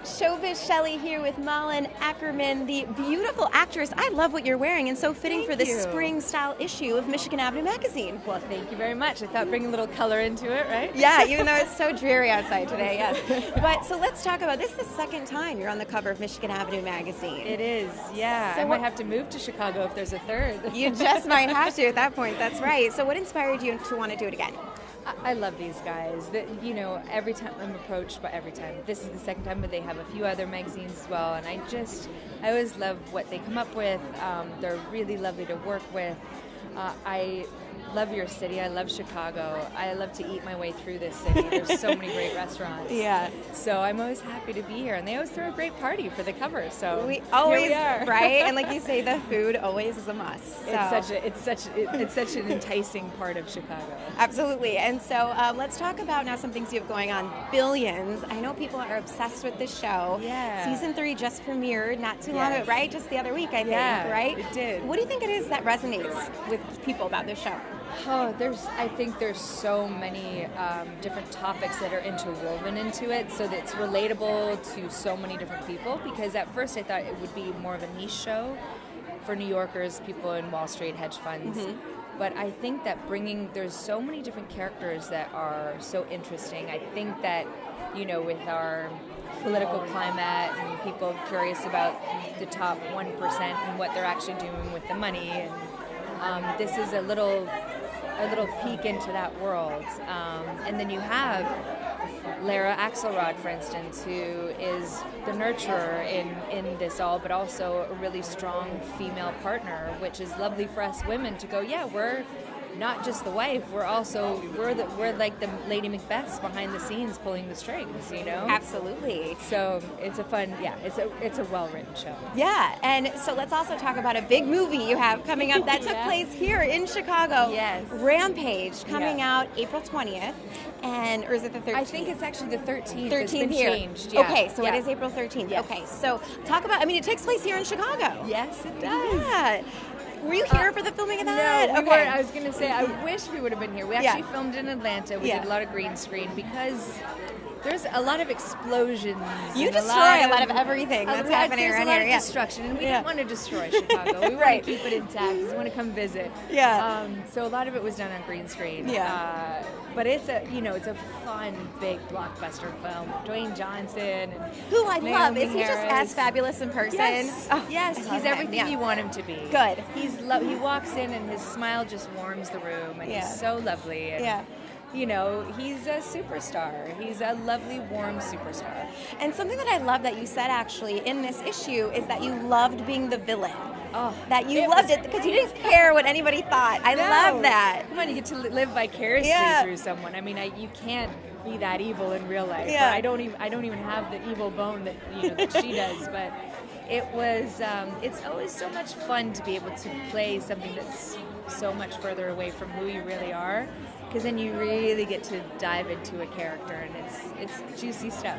Showbiz Shelly here with Malin Åkerman, the beautiful actress. I love what you're wearing, and so fitting for the spring style issue of Michigan Avenue magazine. Well, thank you very much. I thought bring a little color into it, right? Yeah, even though it's so dreary outside today, yes. But so let's talk about this. Is the second time you're on the cover of Michigan Avenue magazine. It is, yeah. So I might have to move to Chicago if there's a third. You just might have to at that point. That's right. So what inspired you to want to do it again? I love these guys. Every time I'm approached, but every time. This is the second time, but they have a few other magazines as well. And I always love what they come up with. They're really lovely to work with. I love your city. I love Chicago. I love to eat my way through this city. There's so many great restaurants. Yeah. So I'm always happy to be here, and they always throw a great party for the cover. So we always here we are. Right. And like you say, the food always is a must. So. It's such an enticing part of Chicago. Absolutely. And so let's talk about now some things you have going on. Billions. I know people are obsessed with this show. Yeah. Season 3 just premiered not too long ago, right? Just the other week, I think, right? It did. What do you think it is that resonates with people about this show? Oh, I think there's so many different topics that are interwoven into it, so that it's relatable to so many different people. Because at first I thought it would be more of a niche show for New Yorkers, people in Wall Street, hedge funds. Mm-hmm. But I think that there's so many different characters that are so interesting. I think that, with our political climate and people curious about the top 1% and what they're actually doing with the money, and this is a little peek into that world. And then you have Lara Axelrod, for instance, who is the nurturer in this all, but also a really strong female partner, which is lovely for us women to go, we're not just the wife, we're like the Lady Macbeths behind the scenes pulling the strings, Absolutely. So it's a fun, it's a well-written show. Yeah, and so let's also talk about a big movie you have coming up that took place here in Chicago. Yes. Rampage, coming out April 20th, or is it the 13th? I think it's actually the 13th. 13th it's been here. Changed. Okay, so it is April 13th. Yes. Okay, so talk about, it takes place here in Chicago. Yes, it does. Yeah. Were you here for the filming of that? No, we weren't. I was going to say, I wish we would have been here. We actually filmed in Atlanta. We did a lot of green screen because there's a lot of explosions. You destroy a lot of everything that's happening around here. There's a lot of destruction, and we didn't want to destroy Chicago. We want to keep it intact. We want to come visit. Yeah. So a lot of it was done on green screen. Yeah. But it's a fun, big blockbuster film. Dwayne Johnson, who I love. Is he Harris. just as fabulous in person? Yes. Oh, yes. He's everything you want him to be. Good. He walks in and his smile just warms the room, and he's so lovely. And, he's a superstar. He's a lovely, warm superstar. And something that I love that you said actually in this issue is that you loved being the villain. Oh, that you loved it because you didn't care what anybody thought. I love that. Come on, you get to live vicariously through someone. I mean, you can't be that evil in real life. Yeah. I don't even have the evil bone that that she does. But it was. It's always so much fun to be able to play something that's so much further away from who you really are. Because then you really get to dive into a character, and it's juicy stuff.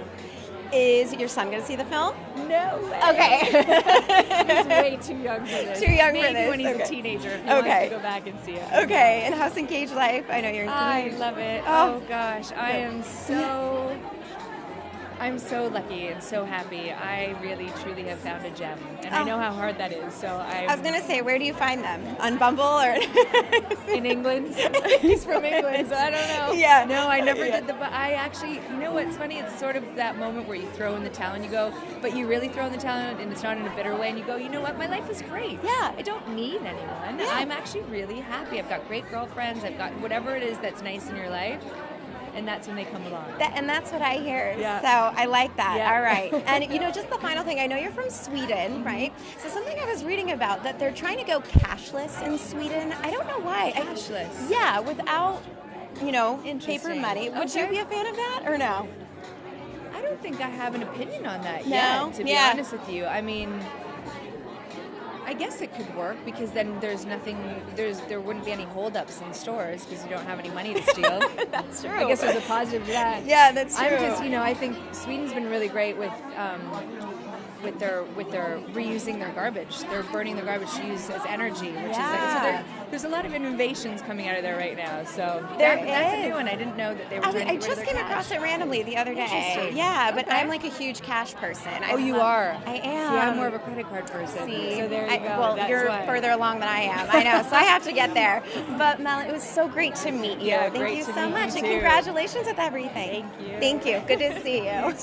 Is your son going to see the film? No way. Okay. He's way too young for this. Too young Maybe for this. when he's a teenager, if he wants to go back and see it. Okay. And how's Engaged Life? I know you're. I love it. Oh gosh, I am I'm so lucky and so happy. I really, truly have found a gem, and I know how hard that is. So I was going to say, where do you find them? On Bumble or in England? He's from England, so I don't know. Yeah. No, I never did but I actually, what's funny? It's sort of that moment where you throw in the towel and you go, but you really throw in the towel, and it's not in a bitter way, and you go, you know what? My life is great. Yeah. I don't need anyone. Yeah. I'm actually really happy. I've got great girlfriends. I've got whatever it is that's nice in your life. And that's when they come along. And that's what I hear. Yeah. So I like that. Yeah. All right. And just the final thing, I know you're from Sweden, right? So something I was reading about that they're trying to go cashless in Sweden. I don't know why. Cashless? Yeah, without, paper money. Would you be a fan of that or no? I don't think I have an opinion on that yet, to be honest with you. I mean, I guess it could work because then there wouldn't be any holdups in stores because you don't have any money to steal. That's true. I guess there's a positive to that. Yeah, that's true. I'm just, I think Sweden's been really great with their reusing their garbage. They're burning their garbage to use as energy, which is so There's a lot of innovations coming out of there right now. So There that's a is. new one. I didn't know that they were trying to get I rid of just their came cash. across it randomly the other day. Interesting. Yeah, but Okay. I'm like a huge cash person. Oh, you are? I am. See, I'm more of a credit card person. See, So there you go. Well, That's you're why. further along than I am. I know, so I have to get there. But Malin, it was so great to meet you. Yeah, Thank great you to so meet much, you and too. congratulations with everything. Thank you. Thank you. Good to see you.